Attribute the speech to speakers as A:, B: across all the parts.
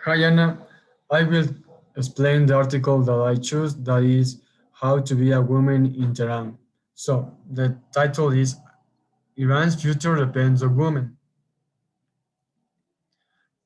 A: Hi Anna, I will explain the article that I choose that is How to be a Woman in Tehran. So the title is Iran's Future Depends on Women.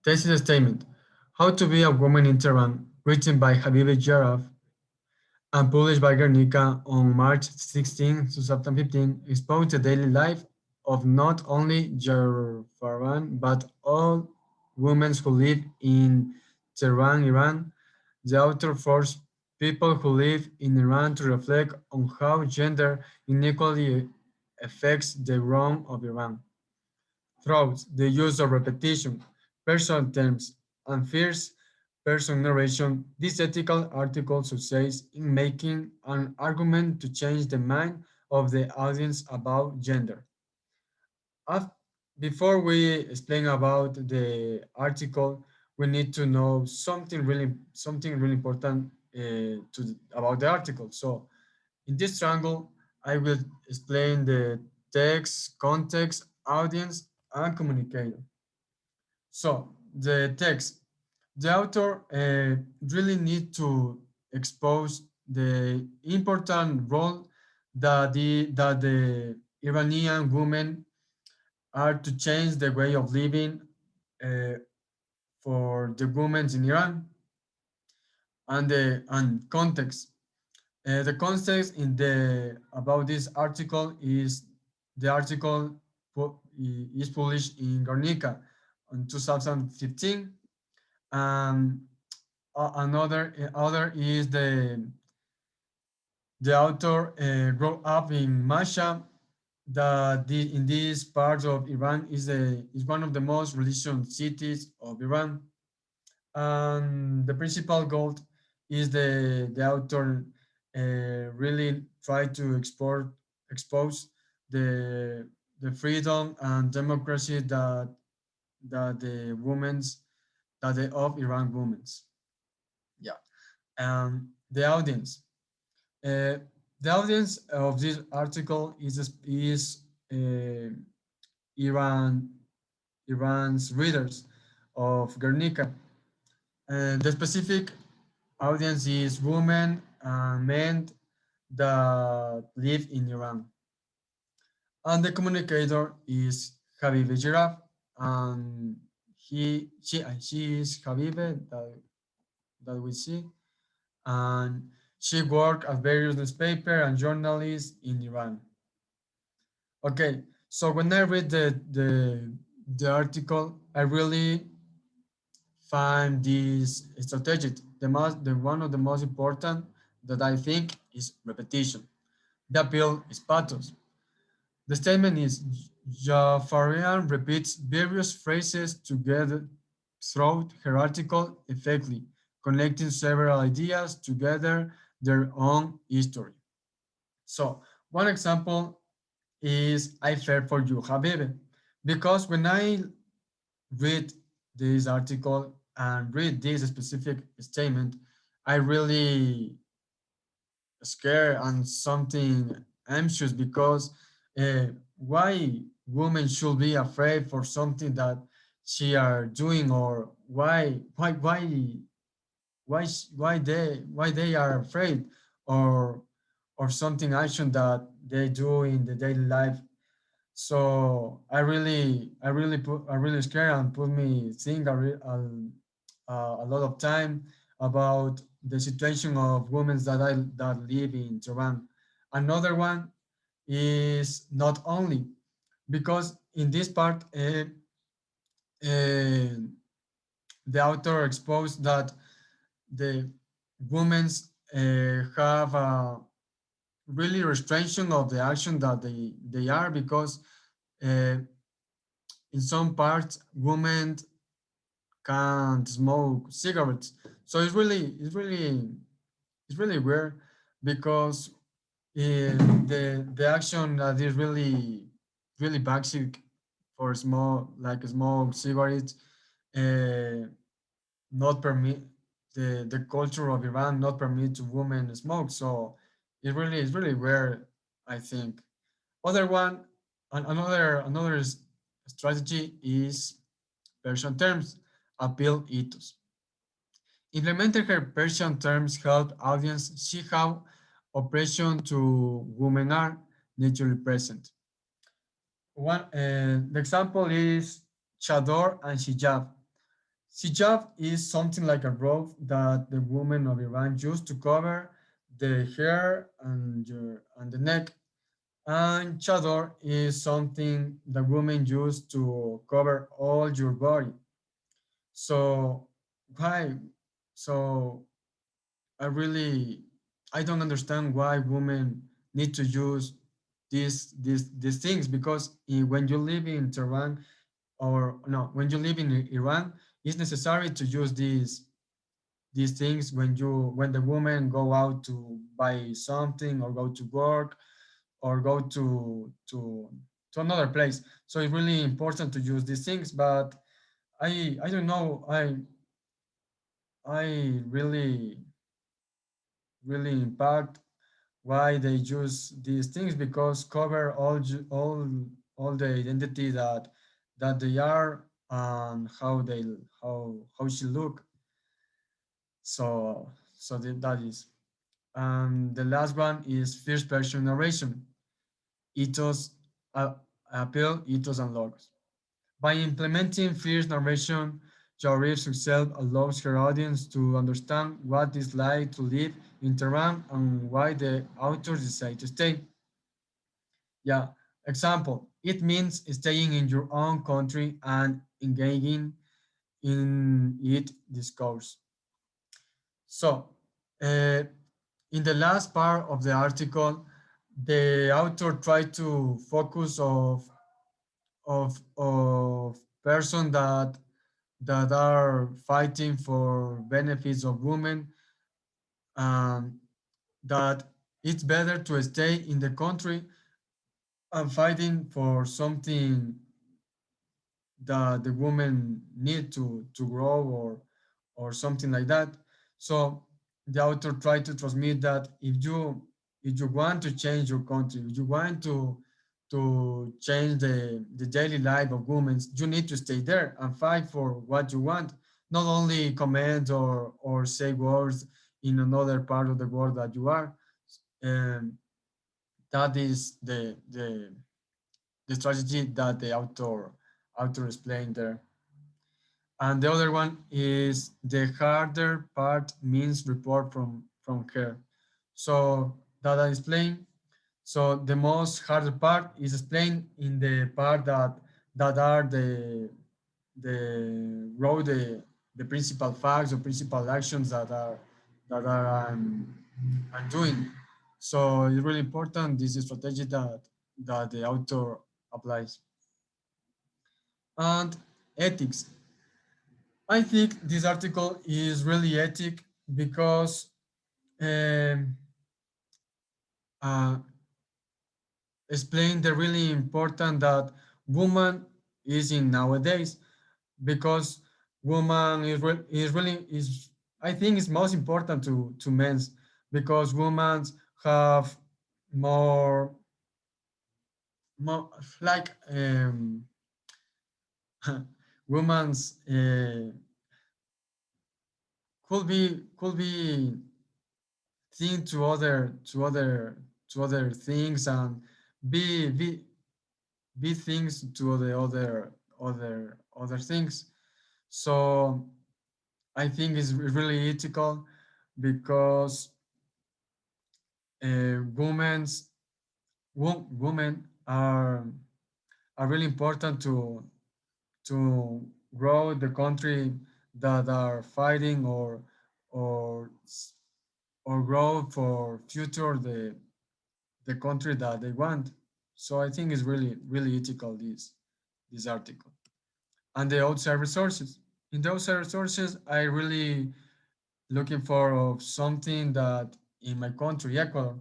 A: Thesis statement How to be a Woman in Tehran, written by Habibi Jaraf and published by Guernica on March 16, 2015, exposed the daily life of not only Jafaran but all women who live in Tehran, Iran. The author forced people who live in Iran to reflect on how gender inequality affects the realm of Iran. Through the use of repetition, personal terms, and first person narration, this ethical article succeeds in making an argument to change the mind of the audience about gender. Af- Before we explain about the article, we need to know something really important about the article. So in this triangle, I will explain the text, context, audience, and communicator. So the text, the author really need to expose the important role that the Iranian women are to change the way of living uh, for the women in Iran and context. The context in the about this article is the article is published in Guernica in 2015. Um, another is the author grew up in Masha. In this part of Iran is one of the most religious cities of Iran, and the principal goal is the author really try to expose the the freedom and democracy that the women's that the of Iran women's. Yeah. The audience. Uh, the audience of this article is uh, Iran Iran's readers of Guernica. The specific audience is women and men that live in Iran. And the communicator is Habibe Giraffe, and she is Habibe that we see, and she worked at various newspaper and journalists in Iran. Okay, so when I read the article, I really find this strategic. The one of the most important that I think is repetition. The appeal is pathos. The statement is Jafarian repeats various phrases together throughout her article effectively, connecting several ideas together their own history. So one example is I fare for you, Habibi, because when I read this article and read this specific statement, I really scared and something anxious because why women should be afraid for something that she are doing, or why they are afraid, or something action that they do in the daily life. So I really scared and put me think a lot of time about the situation of women that live in Tehran. Another one is not only because in this part uh, the author exposed that the women's have a really restriction of the action that they are because uh, in some parts women can't smoke cigarettes. So it's really weird because the action that is really basic for small like small cigarettes uh, not permit the culture of Iran not permit to women smoke. So it's really weird, I think. Other one, another strategy is version terms, appeal ethos. Implementing her Persian terms help audience see how oppression to women are naturally present. The example is chador and hijab. Hijab is something like a robe that the women of Iran use to cover the hair and the neck. And chador is something the women use to cover all your body. So why? So I really I don't understand why women need to use these things because when you live in Tehran or no when you live in Iran it's necessary to use these things when the women go out to buy something or go to work or go to another place. So it's really important to use these things, but I don't know. I really impact why they use these things because cover all the identity that they are and how she look. That is. And the last one is first person narration, ethos, uh, appeal, ethos, and logos. By implementing first narration, Jarif herself allows her audience to understand what it's like to live in Tehran and why the authors decide to stay. Yeah, example, it means staying in your own country and engaging in it discourse. So, uh, in the last part of the article, the author tried to focus of person that are fighting for benefits of women, um, that it's better to stay in the country and fighting for something that the women need to grow or something like that. So the author tried to transmit that if you want to change your country, if you want to change the daily life of women, you need to stay there and fight for what you want, not only comment or say words in another part of the world that you are. And that is the strategy that the author explained there. And the other one is the harder part means report from her. So that I explain. So the most harder part is explained in the part that are the row the principal facts or principal actions that are I'm doing. So it's really important. This is strategy that the author applies. And ethics. I think this article is really ethic because um, uh, explain the really important that woman is in nowadays because woman is really is I think it's most important to men's because women have more more like women's could be think to other things and be be be things to the other things. So I think it's really ethical because women's women are really important to grow the country that are fighting or or grow for future the country that they want. So I think it's really ethical this article. And the outside resources. In the outside resources, I really looking for of something that in my country, Ecuador.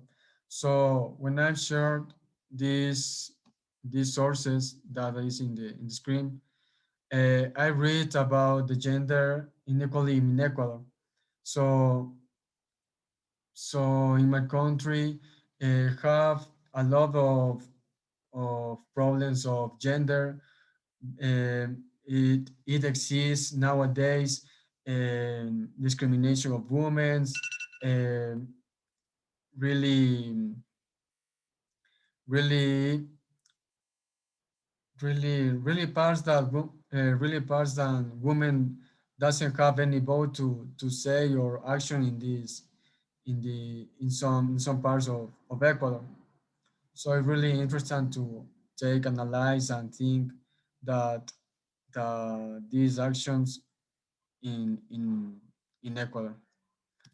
A: So when I've shared these sources that is in the screen, I read about the gender inequality in Ecuador. So so in my country, have a lot of problems of gender. It exists nowadays discrimination of women, um, really, really, really parts that really parts that women doesn't have any vote to say or action in this in some parts of Ecuador. So it's really interesting to take analyze and think that these actions in Ecuador.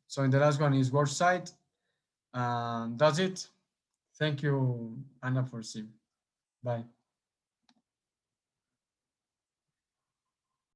A: So in the last one is work site, and that's it. Thank you, Anna, for seeing. Bye.